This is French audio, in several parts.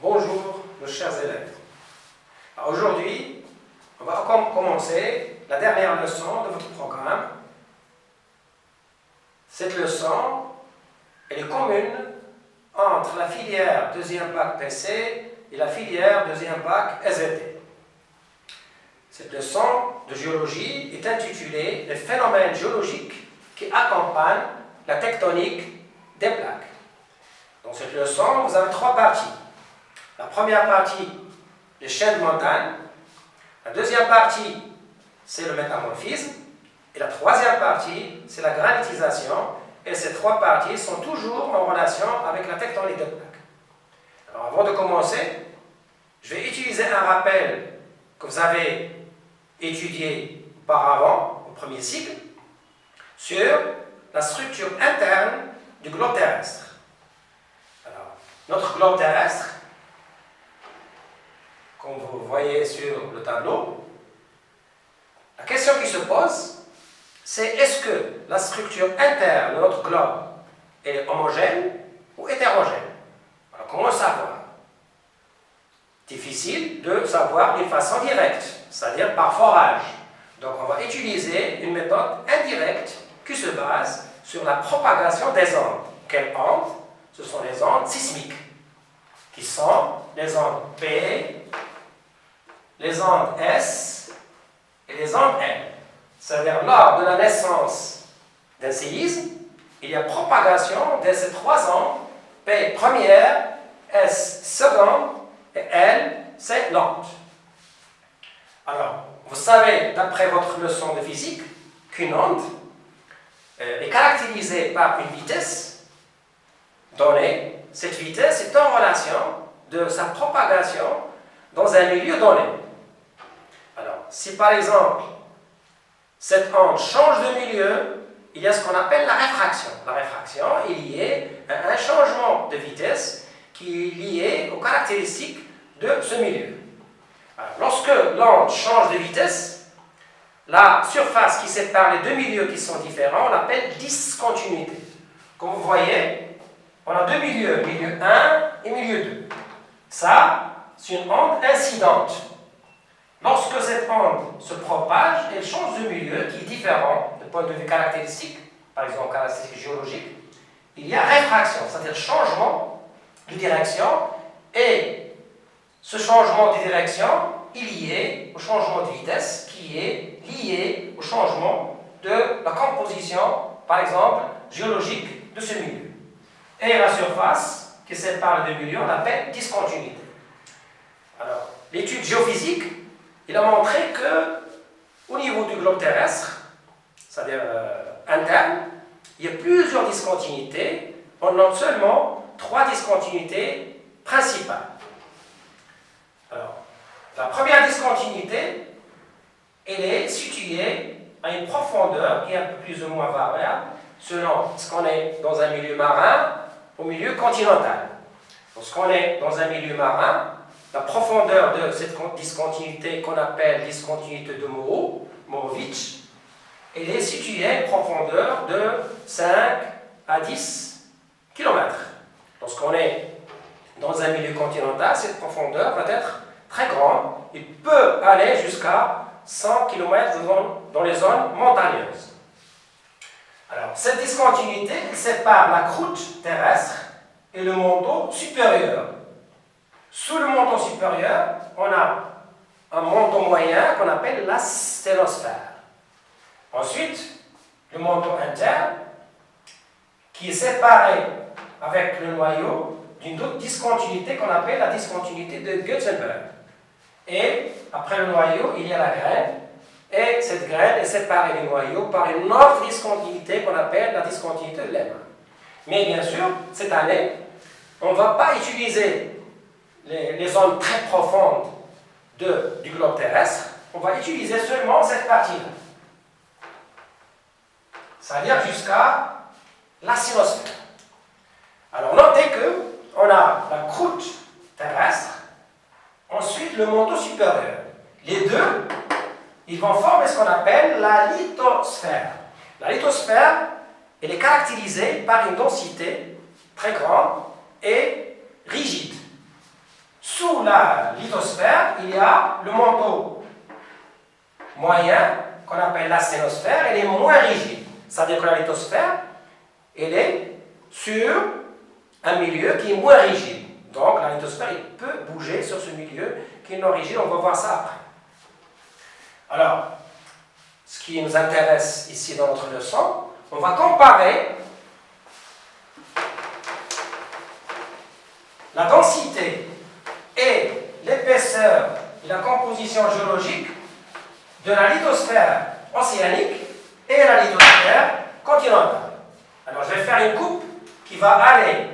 Bonjour, mes chers élèves. Aujourd'hui, on va commencer la dernière leçon de votre programme. Cette leçon, elle est commune entre la filière deuxième bac PC et la filière deuxième bac SVT. Cette leçon de géologie est intitulée « Les phénomènes géologiques qui accompagnent la tectonique des plaques ». Dans cette leçon, vous avez trois parties. La première partie, les chaînes de montagne. La deuxième partie, c'est le métamorphisme. Et la troisième partie, c'est la granitisation. Et ces trois parties sont toujours en relation avec la tectonique des plaques. Alors avant de commencer, je vais utiliser un rappel que vous avez étudié auparavant, au premier cycle, sur la structure interne du globe terrestre. Alors, notre globe terrestre, comme vous voyez sur le tableau, la question qui se pose, c'est est-ce que la structure interne de notre globe est homogène ou hétérogène? Alors, comment savoir? Difficile de savoir d'une façon directe, c'est-à-dire par forage. Donc, on va utiliser une méthode indirecte qui se base sur la propagation des ondes. Quelles ondes? Ce sont les ondes sismiques, qui sont les ondes P, les ondes S et les ondes L. C'est-à-dire, lors de la naissance d'un séisme, il y a propagation de ces trois ondes, P première, S seconde et L c'est lente. Alors, vous savez, d'après votre leçon de physique, qu'une onde est caractérisée par une vitesse donnée. Cette vitesse est en relation de sa propagation dans un milieu donné. Alors, si par exemple, cette onde change de milieu, il y a ce qu'on appelle la réfraction. La réfraction est liée à un changement de vitesse qui est lié aux caractéristiques de ce milieu. Alors, lorsque l'onde change de vitesse, la surface qui sépare les deux milieux qui sont différents, on l'appelle discontinuité. Comme vous voyez, on a deux milieux, milieu 1 et milieu 2. Ça, c'est une onde incidente. Lorsque cette onde se propage, elle change de milieu qui est différent du point de vue caractéristique, par exemple caractéristique géologique. Il y a réfraction, c'est-à-dire changement de direction, et ce changement de direction est lié au changement de vitesse, qui est lié au changement de la composition, par exemple, géologique de ce milieu. Et la surface qui sépare les deux milieux, on l'appelle discontinuité. Alors, l'étude géophysique, il a montré que, au niveau du globe terrestre, c'est-à-dire interne, il y a plusieurs discontinuités. On note seulement trois discontinuités principales. Alors, la première discontinuité, elle est située à une profondeur qui est un peu plus ou moins variable selon ce qu'on est dans un milieu marin au milieu continental. Lorsqu'on est dans un milieu marin, la profondeur de cette discontinuité qu'on appelle discontinuité de Morowitch, elle est située à une profondeur de 5 à 10 km. Lorsqu'on est dans un milieu continental, cette profondeur va être très grande. Il peut aller jusqu'à 100 km dans les zones montagneuses. Alors, cette discontinuité elle sépare la croûte terrestre et le manteau supérieur. Sous le manteau supérieur, on a un manteau moyen qu'on appelle la sténosphère. Ensuite, le manteau interne, qui est séparé avec le noyau d'une autre discontinuité qu'on appelle la discontinuité de Gutenberg. Et après le noyau, il y a la graine, et cette graine est séparée du noyau par une autre discontinuité qu'on appelle la discontinuité de Lehmann. Mais bien sûr, cette année, on ne va pas utiliser les zones très profondes du globe terrestre, on va utiliser seulement cette partie-là. C'est-à-dire jusqu'à la sinosphère. Alors notez qu'on a la croûte terrestre, ensuite le manteau supérieur. Les deux, ils vont former ce qu'on appelle la lithosphère. La lithosphère, elle est caractérisée par une densité très grande et rigide. la lithosphère, il y a le manteau moyen, qu'on appelle la sténosphère, elle est moins rigide. C'est-à-dire que la lithosphère, elle est sur un milieu qui est moins rigide. Donc la lithosphère, il peut bouger sur ce milieu qui est non rigide. On va voir ça après. Alors, ce qui nous intéresse ici dans notre leçon, on va comparer la densité et l'épaisseur et la composition géologique de la lithosphère océanique et la lithosphère continentale. Alors, je vais faire une coupe qui va aller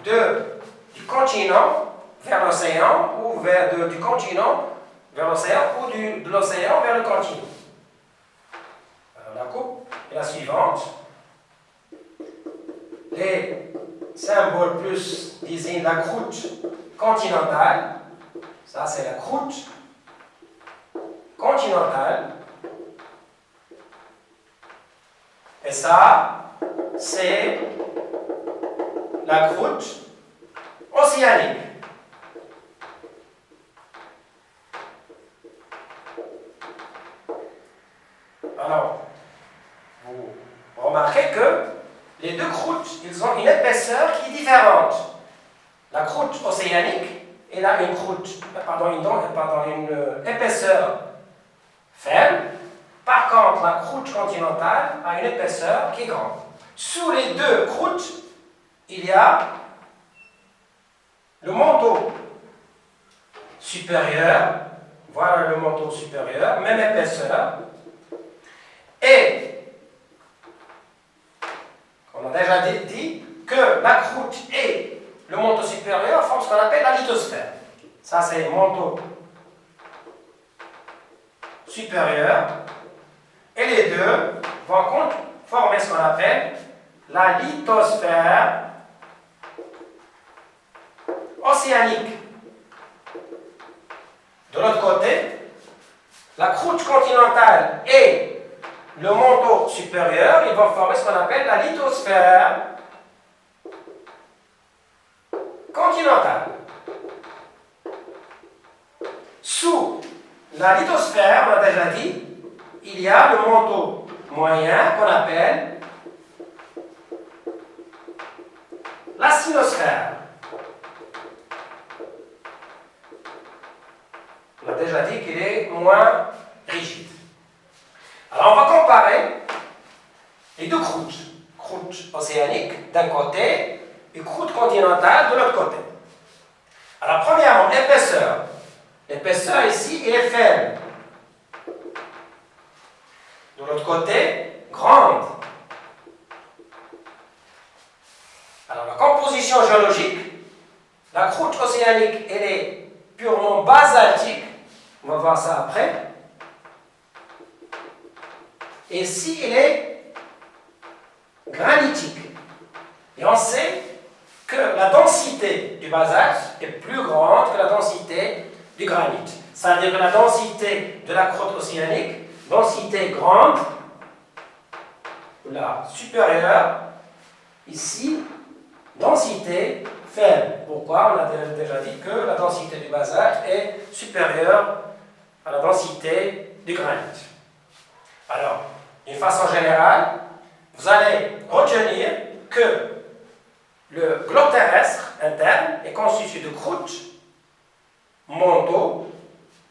du continent vers l'océan ou du continent vers l'océan ou de l'océan vers le continent. Alors, la coupe est la suivante. Les symboles plus désignent la croûte continentale. Ça, c'est la croûte continentale. Et ça, c'est la croûte océanique. Alors, vous remarquez que les deux croûtes, ils ont une épaisseur qui est différente. La croûte océanique, elle a une épaisseur faible. Par contre, la croûte continentale a une épaisseur qui est grande. Sous les deux croûtes, il y a le manteau supérieur. Voilà le manteau supérieur, même épaisseur. Et on a déjà dit que la croûte et le manteau supérieur forment ce qu'on appelle la lithosphère. Ça, c'est le manteau supérieur. Et les deux vont former ce qu'on appelle la lithosphère océanique. De l'autre côté, la croûte continentale et le manteau supérieur, ils vont former ce qu'on appelle la lithosphère continentale. Sous la lithosphère, on a déjà dit, il y a le manteau moyen qu'on appelle la sténosphère. On a déjà dit qu'il est moins rigide. Alors on va comparer les deux croûtes. Croûte océanique d'un côté et croûte continentale de l'autre côté. Alors premièrement, l'épaisseur. L'épaisseur ici, elle est faible. De l'autre côté, grande. Alors la composition géologique, la croûte océanique, elle est purement basaltique. On va voir ça après. Et ici, elle est granitique. Et on sait que la densité du basalte est plus grande que la densité du granit. C'est-à-dire que la densité de la croûte océanique, densité grande, la supérieure, ici, densité faible. Pourquoi? On a déjà dit que la densité du basalte est supérieure à la densité du granit. Alors, d'une façon générale, vous allez retenir que le globe terrestre interne est constitué de croûte, manteau,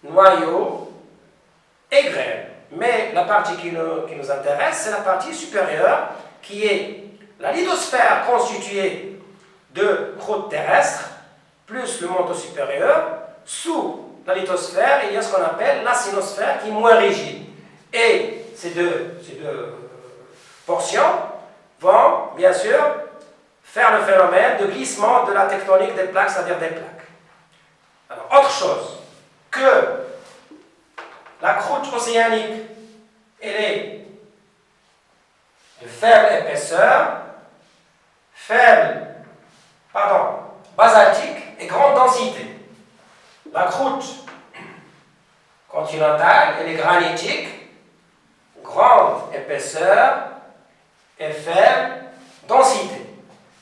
noyau et graine. Mais la partie qui nous intéresse, c'est la partie supérieure, qui est la lithosphère constituée de croûte terrestre, plus le manteau supérieur. Sous la lithosphère, il y a ce qu'on appelle la sténosphère, qui est moins rigide. Et ces deux portions vont, bien sûr, faire le phénomène de glissement de la tectonique des plaques, c'est-à-dire des plaques. Alors, autre chose, que la croûte océanique, elle est de faible épaisseur, basaltique et grande densité. La croûte continentale, elle est granitique